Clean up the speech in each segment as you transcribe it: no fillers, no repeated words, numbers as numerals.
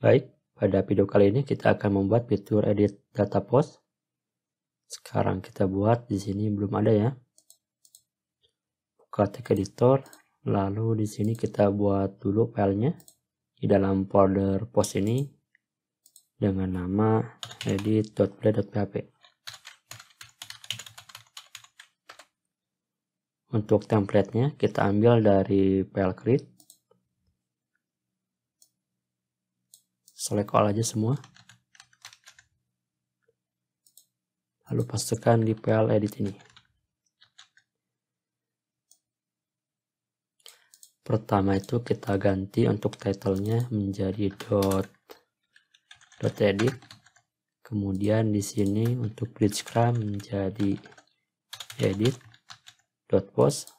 Baik, pada video kali ini kita akan membuat fitur edit data post. Sekarang kita buat, di sini belum ada ya. Buka text editor, lalu di sini kita buat dulu filenya di dalam folder post ini dengan nama edit.play.php. Untuk template-nya kita ambil dari file create. Select all aja semua. Lalu pastikan di file edit ini. Pertama itu kita ganti untuk title-nya menjadi .edit. Kemudian di sini untuk breadcrumb menjadi edit.post.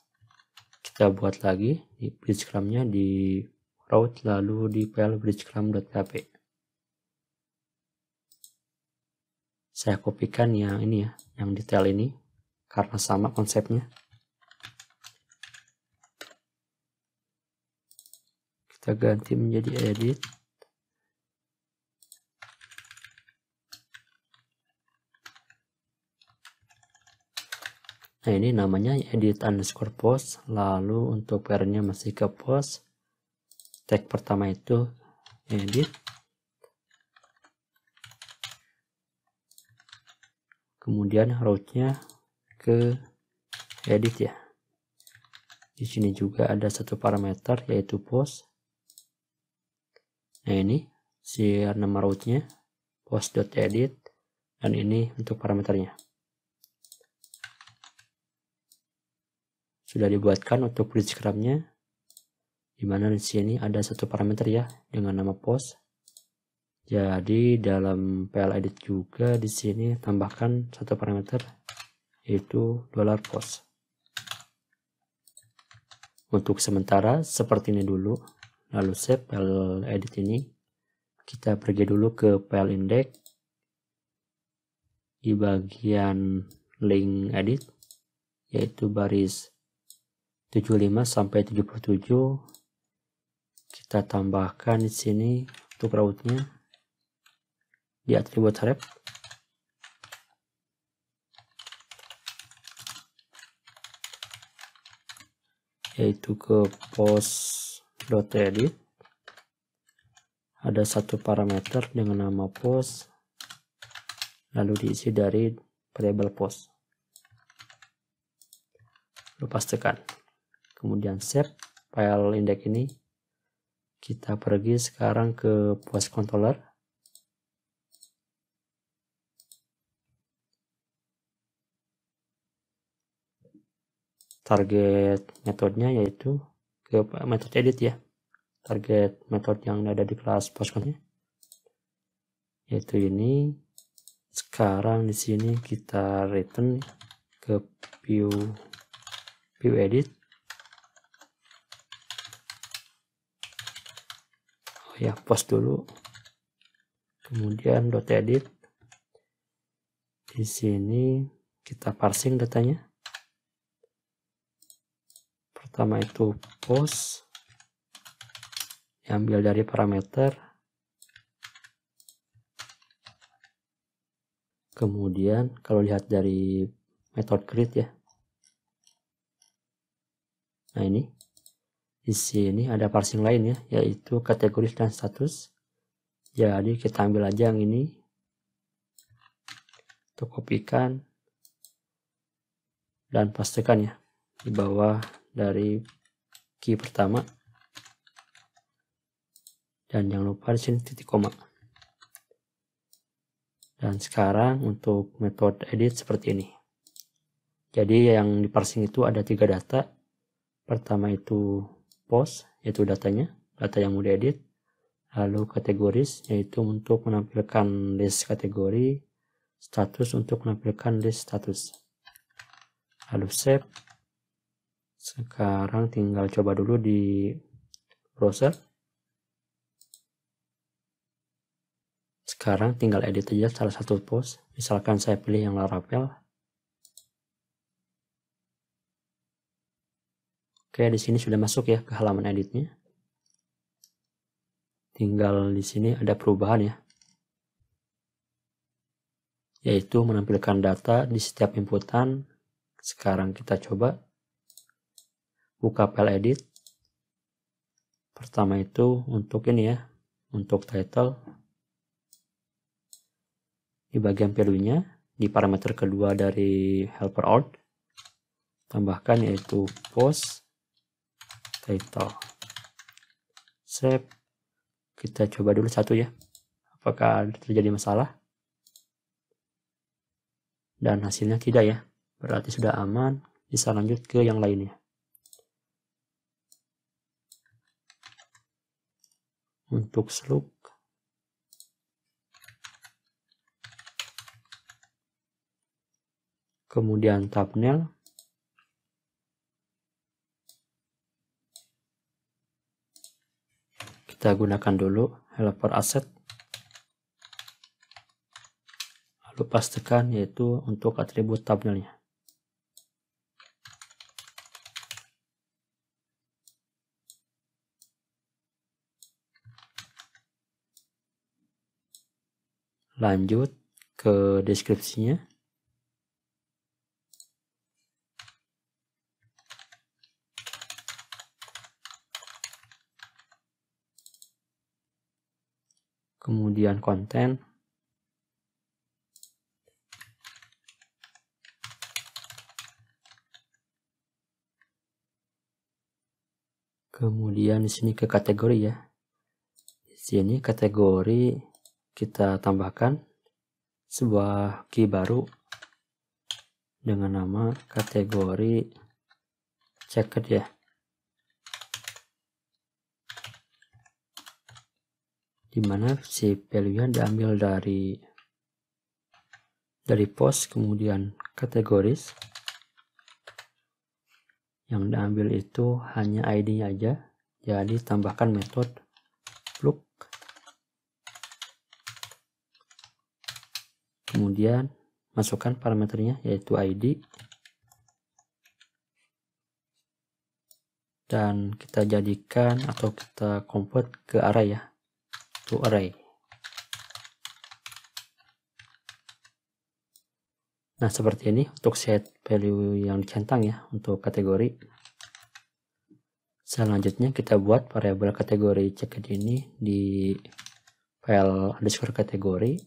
Kita buat lagi di breadcrumb-nya di route, lalu di file breadcrumb.php. Saya kopikan yang ini ya, yang detail ini karena sama konsepnya. Kita ganti menjadi edit. Nah, ini namanya edit_post. Lalu untuk parentnya masih ke post. Tag pertama itu edit. Kemudian route-nya ke edit ya. Di sini juga ada satu parameter yaitu post. Nah, ini si nama route-nya post.edit, dan ini untuk parameternya. Sudah dibuatkan untuk breadcrumb-nya, dimana di sini ada satu parameter ya dengan nama post. Jadi dalam file edit juga di sini tambahkan satu parameter yaitu $post. Untuk sementara seperti ini dulu. Lalu save file edit ini. Kita pergi dulu ke file index. Di bagian link edit yaitu baris 75 sampai 77. Kita tambahkan di sini untuk route-nya di atribut ref. Yaitu ke post.edit. Ada satu parameter dengan nama post, lalu diisi dari variable post. Lalu pastikan. Kemudian save file index ini. Kita pergi sekarang ke post controller. Target metodenya yaitu ke metode edit ya. Target metode yang ada di kelas post controller yaitu ini. Sekarang di sini kita return ke view edit. Oh ya, post dulu. Kemudian .edit. Di sini kita parsing datanya. Pertama itu post, diambil dari parameter. Kemudian kalau lihat dari metode create ya. Nah, ini di sini ada parsing lain ya, yaitu kategori dan status. Jadi kita ambil aja yang ini. Untuk kopikan dan pastikan ya di bawah dari key pertama, dan jangan lupa di sini titik koma. Dan sekarang untuk metode edit seperti ini. Jadi yang di parsing itu ada 3 data. Pertama itu post, yaitu datanya, data yang mau diedit. Lalu kategoris, yaitu untuk menampilkan list kategori. Status untuk menampilkan list status. Lalu save. Sekarang tinggal coba dulu di browser. Sekarang tinggal edit aja salah satu post. Misalkan saya pilih yang Laravel. Oke, di sini sudah masuk ya ke halaman editnya. tinggal di sini ada perubahan ya, yaitu menampilkan data di setiap inputan. Sekarang kita coba buka file edit. Pertama itu untuk ini ya, untuk title. Di bagian value-nya, di parameter kedua dari helper out, tambahkan yaitu post title. Save. Kita coba dulu satu ya, apakah terjadi masalah. Dan hasilnya tidak ya, berarti sudah aman, bisa lanjut ke yang lainnya. Untuk slug, kemudian thumbnail, kita gunakan dulu helper asset, lalu pastikan yaitu untuk atribut thumbnailnya. Lanjut ke deskripsinya. Kemudian konten. Kemudian di sini ke kategori ya. Di sini kategori kita tambahkan sebuah key baru dengan nama kategori checked ya. Dimana si value-nya diambil dari post, kemudian kategoris. Yang diambil itu hanya ID-nya aja, jadi tambahkan metode plug. Kemudian masukkan parameternya yaitu ID, dan kita jadikan atau kita convert ke array ya, to array. Nah seperti ini untuk set value yang dicentang ya untuk kategori. Selanjutnya kita buat variabel kategori checked ini di file underscore kategori.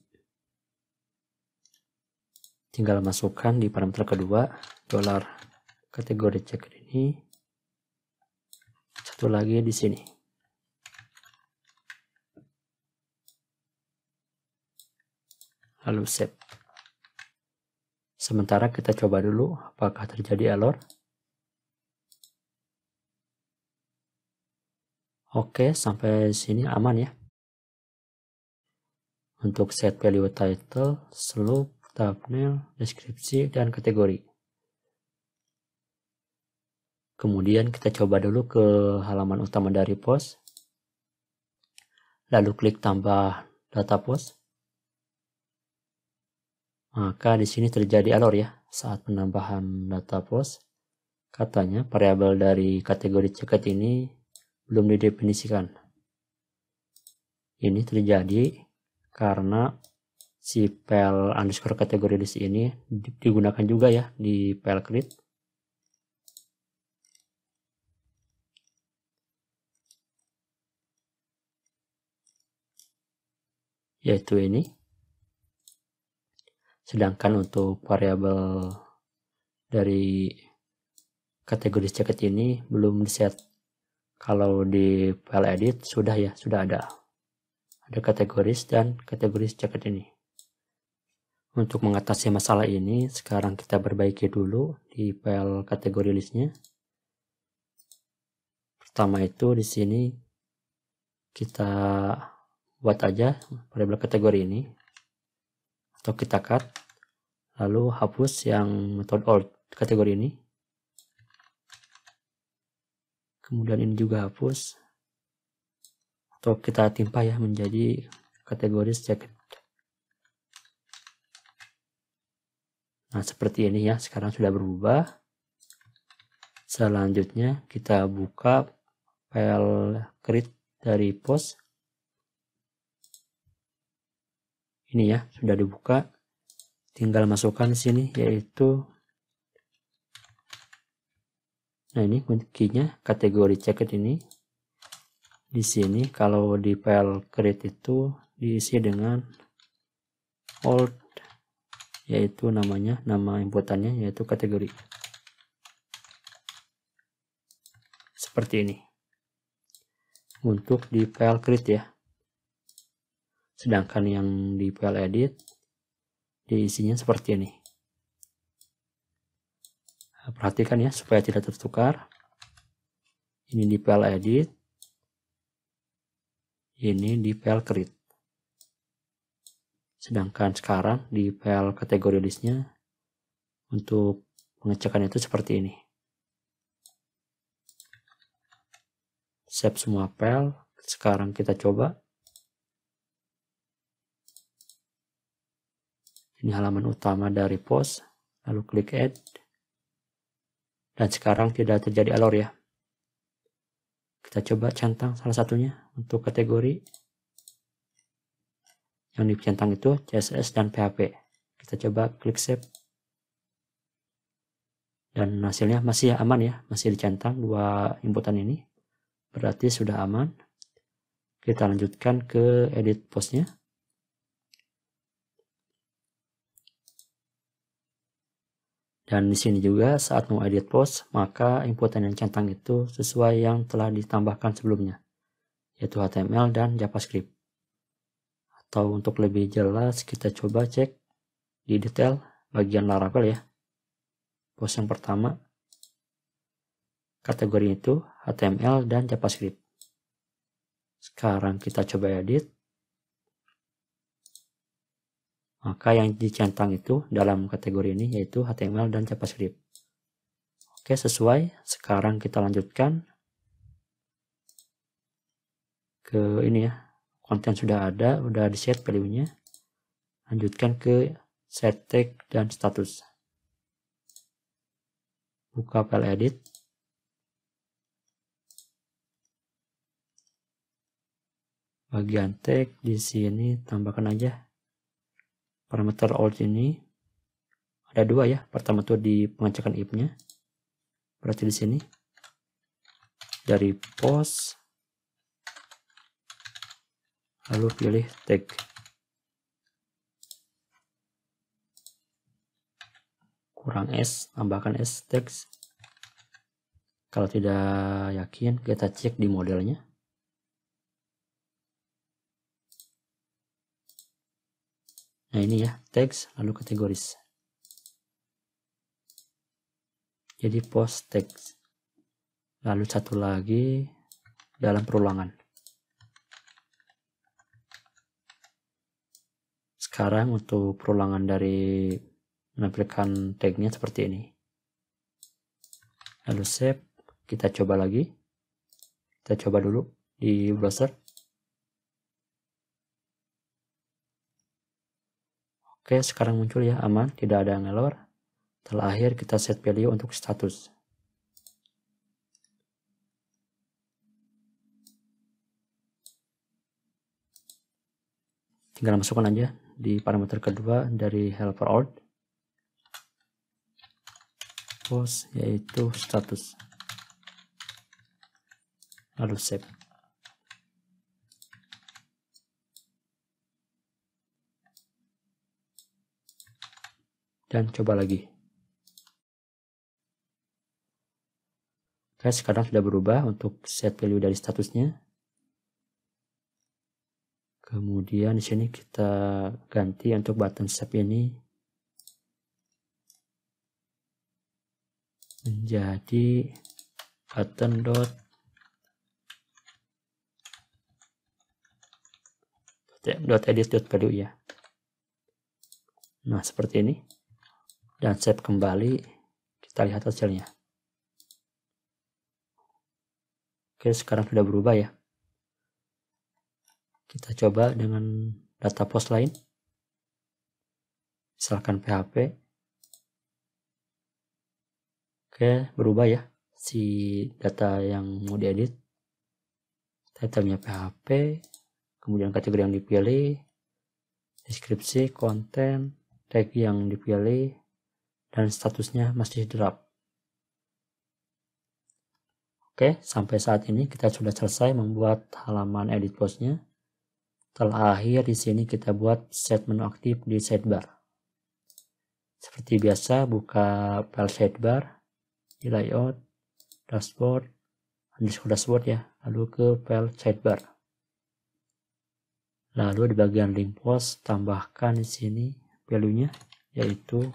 Tinggal masukkan di parameter kedua dollar kategori checked ini. Satu lagi di sini. Lalu save. Sementara kita coba dulu apakah terjadi error. Oke, sampai sini aman ya. Untuk set value title, slug, thumbnail, deskripsi, dan kategori. Kemudian kita coba dulu ke halaman utama dari post. Lalu klik tambah data post. Maka di sini terjadi error ya saat penambahan data post. Katanya variabel dari kategori checked ini belum didefinisikan. Ini terjadi karena si file underscore kategori list ini digunakan juga ya di file create. Yaitu ini. Sedangkan untuk variabel dari kategori checked ini belum diset. Kalau di file edit sudah ya, sudah ada kategoris dan kategoris checked ini. Untuk mengatasi masalah ini, sekarang kita perbaiki dulu di file kategori listnya. Pertama itu di sini kita buat aja variabel kategori ini, atau kita cut, lalu hapus yang metode old kategori ini. Kemudian ini juga hapus, atau kita timpa ya menjadi kategori checked. Nah seperti ini ya, sekarang sudah berubah. Selanjutnya kita buka file create dari post. Ini ya, sudah dibuka. Tinggal masukkan di sini, yaitu nah ini kuncinya, kategori checked ini. Di sini kalau di file create itu diisi dengan old, yaitu namanya, nama inputannya yaitu kategori. Seperti ini. Untuk di file create ya. Sedangkan yang di file edit diisinya seperti ini. Nah, perhatikan ya supaya tidak tertukar. Ini di file edit, ini di file create. Sedangkan sekarang di file kategori listnya untuk pengecekan itu seperti ini. Save semua file. Sekarang kita coba. Ini halaman utama dari post, lalu klik add, dan sekarang tidak terjadi error ya. Kita coba centang salah satunya untuk kategori. Yang dicentang itu CSS dan PHP. Kita coba klik save, dan hasilnya masih aman ya, masih dicentang dua inputan ini, berarti sudah aman. Kita lanjutkan ke edit postnya. Dan di sini juga saat mau edit post, maka inputan yang centang itu sesuai yang telah ditambahkan sebelumnya, yaitu HTML dan JavaScript. Atau untuk lebih jelas, kita coba cek di detail bagian Laravel ya. Post yang pertama, kategori itu HTML dan JavaScript. Sekarang kita coba edit. Maka yang dicentang itu dalam kategori ini yaitu HTML dan JavaScript. Oke, sesuai. Sekarang kita lanjutkan ke ini ya. Konten sudah ada, udah di set value-nya. Lanjutkan ke set tag dan status. Buka file edit. Bagian tag di sini tambahkan aja parameter old ini. Ada dua ya. Pertama tuh di pengecekan if-nya. Berarti di sini dari post, lalu pilih tag. Kurang S, tambahkan S text. Kalau tidak yakin, kita cek di modelnya. Nah ini ya, text lalu kategoris. Jadi post text. Lalu satu lagi dalam perulangan. Sekarang untuk perulangan dari menampilkan tagnya seperti ini. Lalu save, kita coba lagi. Kita coba dulu di browser. Oke, sekarang muncul ya, aman, tidak ada error. Terakhir kita set value untuk status. Tinggal masukkan aja di parameter kedua dari helper old post, yaitu status. Lalu save. Dan coba lagi. Oke, sekarang sudah berubah untuk set value dari statusnya. Kemudian di sini kita ganti untuk button save ini menjadi button edit.value ya. Nah, seperti ini. Dan save kembali, kita lihat hasilnya. Oke, sekarang sudah berubah ya. Kita coba dengan data post lain. Misalkan PHP. Oke, berubah ya si data yang mau diedit. Title-nya PHP, kemudian kategori yang dipilih, deskripsi, konten, tag yang dipilih, dan statusnya masih draft. Oke, sampai saat ini kita sudah selesai membuat halaman edit postnya. Terakhir di sini kita buat set menu aktif di sidebar. Seperti biasa, buka file sidebar di layout, dashboard, underscore dashboard ya, lalu ke file sidebar. Lalu di bagian link post tambahkan di sini value-nya yaitu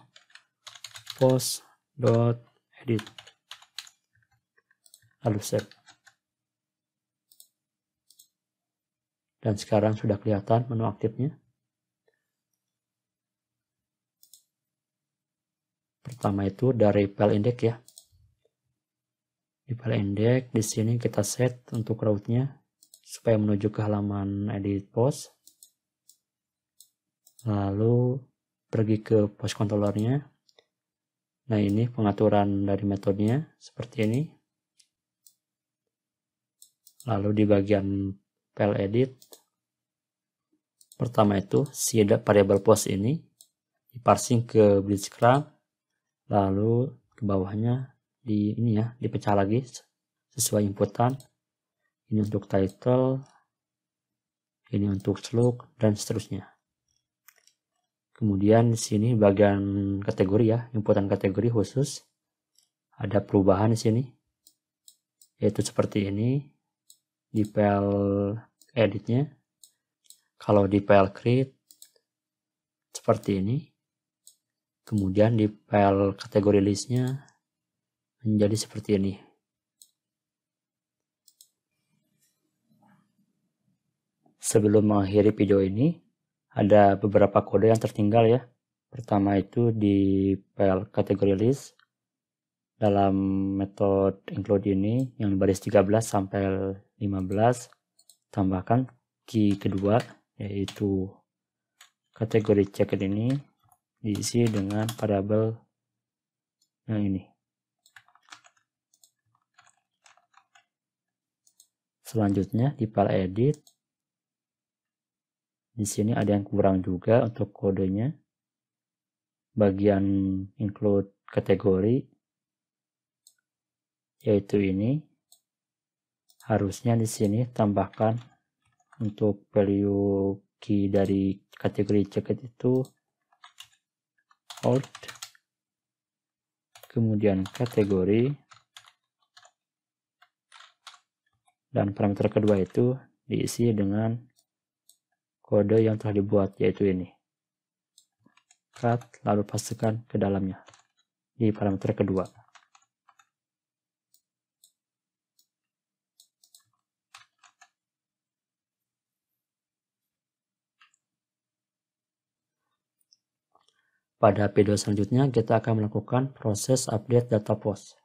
post.edit. Lalu save. Dan sekarang sudah kelihatan menu aktifnya. Pertama itu dari file index ya. Di file index di sini kita set untuk route-nya supaya menuju ke halaman edit post. Lalu pergi ke post controller-nya. Nah, ini pengaturan dari metodenya seperti ini. Lalu di bagian file edit, pertama itu si variable post ini diparsing ke blitzcrank, lalu ke bawahnya dipecah lagi sesuai inputan. Ini untuk title, ini untuk slug, dan seterusnya. Kemudian di sini bagian kategori ya, inputan kategori khusus. Ada perubahan di sini, yaitu seperti ini di file editnya. Kalau di file create seperti ini. Kemudian di file kategori listnya menjadi seperti ini. Sebelum mengakhiri video ini, ada beberapa kode yang tertinggal ya. Pertama itu di file kategori list. Dalam metode include ini yang baris 13 sampai 15, tambahkan key kedua yaitu kategori checked ini diisi dengan variabel yang ini. Selanjutnya di file edit, di sini ada yang kurang juga untuk kodenya. Bagian include kategori yaitu ini, harusnya di sini tambahkan untuk value key dari kategori checked itu out, kemudian kategori, dan parameter kedua itu diisi dengan kode yang telah dibuat yaitu ini. Cut, lalu pastikan ke dalamnya di parameter kedua. Pada video selanjutnya kita akan melakukan proses update data post.